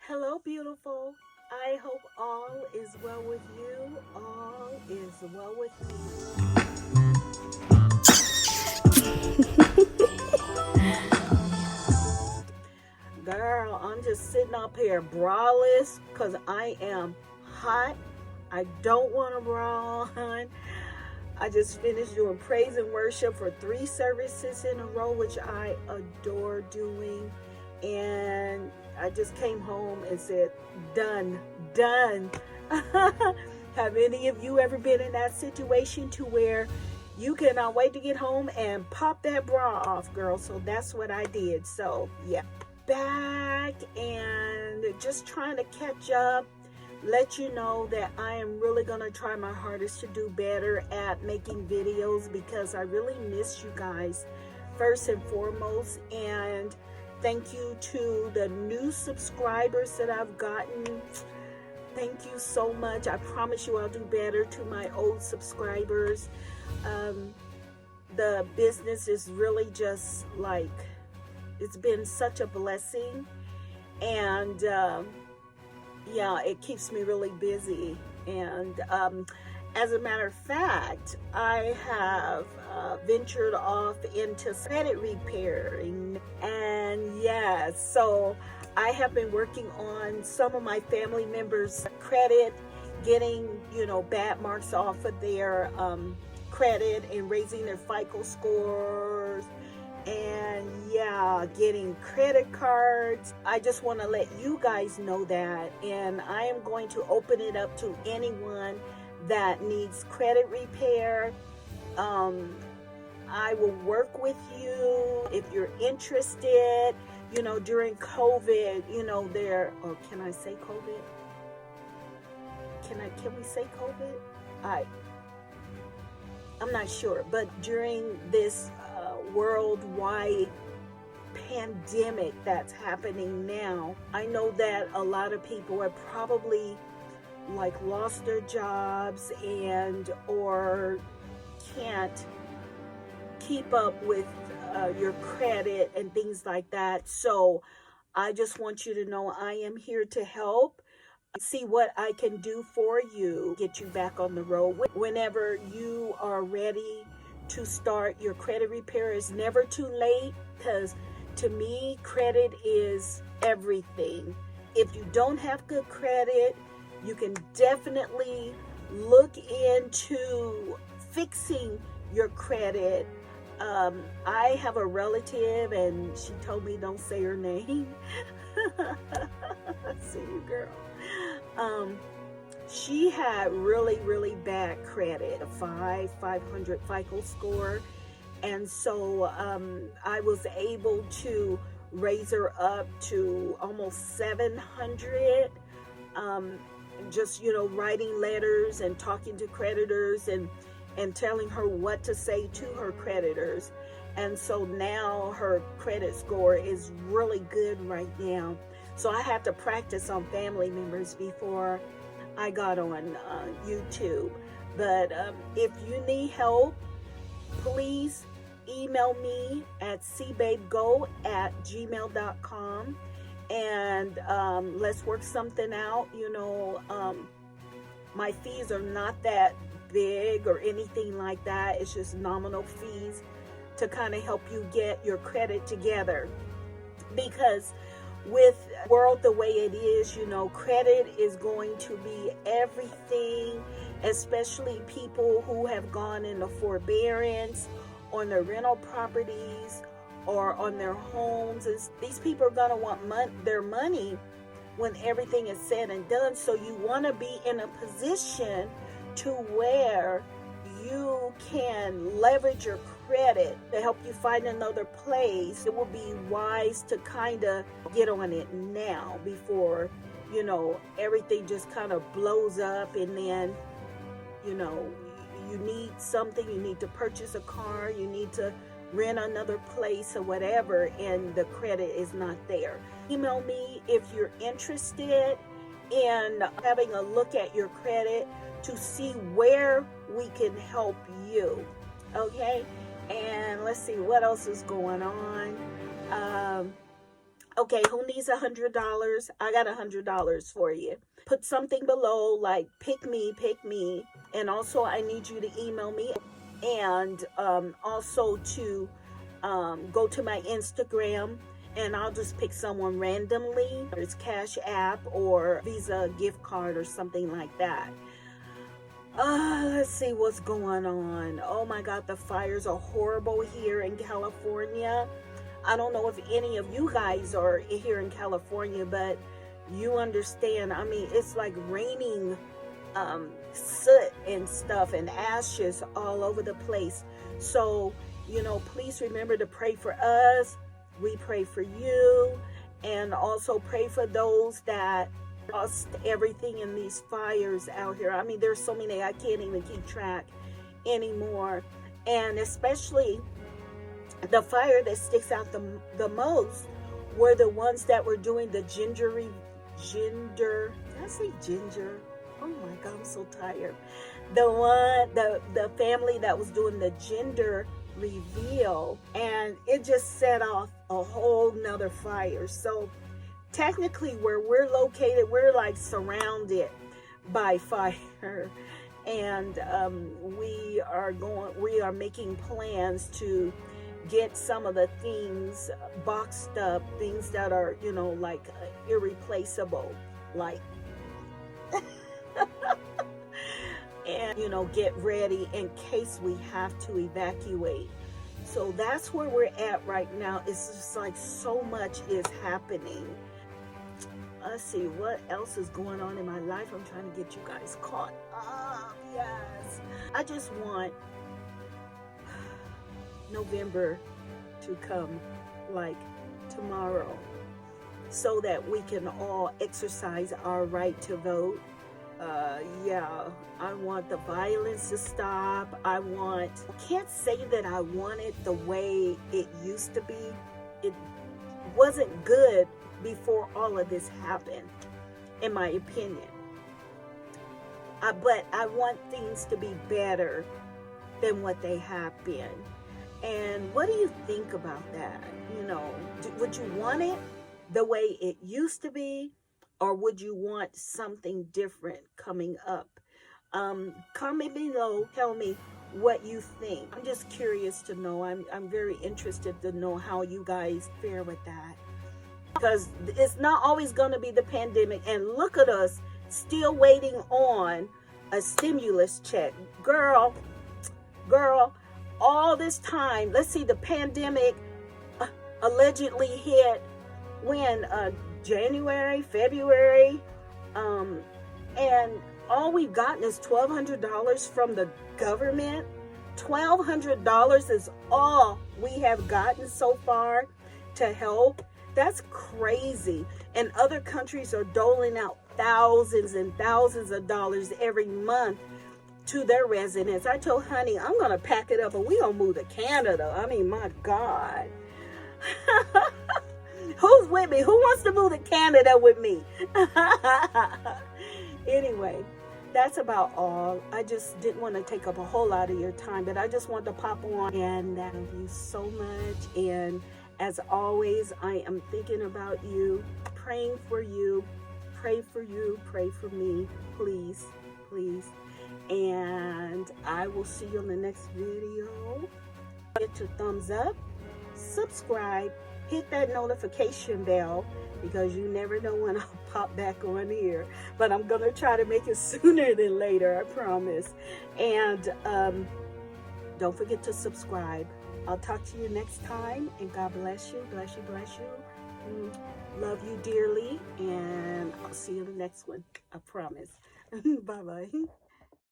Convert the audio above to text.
Hello, beautiful. I hope all is well with you. All is well with me. Girl, I'm just sitting up here braless because I am hot. I don't want to bra on. I just finished doing praise and worship for 3 services in a row, which I adore doing. And I just came home and said, done, done. Have any of you ever been in that situation to where you cannot wait to get home and pop that bra off, girl? So that's what I did. So yeah, back and just trying to catch up, let you know that I am really going to try my hardest to do better at making videos because I really miss you guys first and foremost. And thank you to the new subscribers that I've gotten. Thank you so much. I promise you I'll do better to my old subscribers. The business is really just like, it's been such a blessing. And yeah, it keeps me really busy. And as a matter of fact, I have ventured off into credit repairing. And yes, so I have been working on some of my family members' credit, getting, bad marks off of their credit and raising their FICO scores. And yeah, getting credit cards. I just want to let you guys know that, and I am going to open it up to anyone that needs credit repair. I will work with you if you're interested. During COVID, can I say COVID? Can we say COVID? I'm not sure, but during this worldwide pandemic that's happening now, I know that a lot of people have probably lost their jobs and or can't keep up with your credit and things like that. So I just want you to know I am here to help. See what I can do for you, get you back on the road. Whenever you are ready to start your credit repair, is never too late, because to me, credit is everything. If you don't have good credit, you can definitely look into fixing your credit. I have a relative, and she told me don't say her name. See you, girl. She had really bad credit, a 500 FICO score, and so I was able to raise her up to almost 700. Just writing letters and talking to creditors and telling her what to say to her creditors. And so now her credit score is really good right now. So I have to practice on family members before I got on YouTube. But if you need help, please email me at cbabego@gmail.com, and let's work something out. My fees are not that big or anything like that. It's just nominal fees to kind of help you get your credit together, because with the world the way it is, credit is going to be everything, especially people who have gone into forbearance on their rental properties or on their homes. These people are going to want their money when everything is said and done. So you want to be in a position to where you can leverage your credit to help you find another place. It will be wise to kind of get on it now before everything just kind of blows up, and then you need something, you need to purchase a car, you need to rent another place or whatever, and the credit is not there. Email me if you're interested in having a look at your credit to see where we can help you. Okay? And let's see what else is going on. Okay, who needs $100? I got $100 for you. Put something below like pick me. And also I need you to email me, and also to go to my Instagram, and I'll just pick someone randomly. It's Cash App or Visa gift card or something like that. Let's see what's going on. Oh my God, the fires are horrible here in California. I don't know if any of you guys are here in California, but you understand. I mean, it's like raining soot and stuff and ashes all over the place. So, you know, please remember to pray for us. We pray for you, and also pray for those that lost everything in these fires out here. I mean, there's so many, I can't even keep track anymore. And especially the fire that sticks out the most were the ones that were doing the did I say ginger? Oh my God, I'm so tired. The family that was doing the gender reveal, and it just set off a whole nother fire. So technically where we're located, we're like surrounded by fire, and we are making plans to get some of the things boxed up, things that are, you know, like irreplaceable, like and, you know, get ready in case we have to evacuate. So that's where we're at right now. It's just like so much is happening. Let's see what else is going on in my life. I'm trying to get you guys caught up. Yes, I just want November to come like tomorrow, so that we can all exercise our right to vote. Yeah, I want the violence to stop. I can't say that I want it the way it used to be. It wasn't good before all of this happened, in my opinion. But I want things to be better than what they have been. And what do you think about that? You know, would you want it the way it used to be, or would you want something different coming up? Comment below, tell me what you think. I'm just curious to know. I'm very interested to know how you guys fare with that, because it's not always going to be the pandemic. And look at us still waiting on a stimulus check. Girl, all this time. Let's see, the pandemic allegedly hit when January, February, and all we've gotten is $1,200 from the government. $1,200 is all we have gotten so far to help. That's crazy. And other countries are doling out thousands and thousands of dollars every month to their residents. I told Honey, I'm gonna pack it up and we're gonna move to Canada. I mean, my God. Who's with me? Who wants to move to Canada with me? Anyway, that's about all. I just didn't want to take up a whole lot of your time, but I just wanted to pop on, and I love you so much. And as always, I am thinking about you, praying for you. Pray for you, pray for me, please, please. And I will see you in the next video. Hit your thumbs up, subscribe, hit that notification bell, because you never know when I'll pop back on here. But I'm going to try to make it sooner than later, I promise. And don't forget to subscribe. I'll talk to you next time, and God bless you, bless you, bless you. Love you dearly, and I'll see you in the next one, I promise. Bye-bye.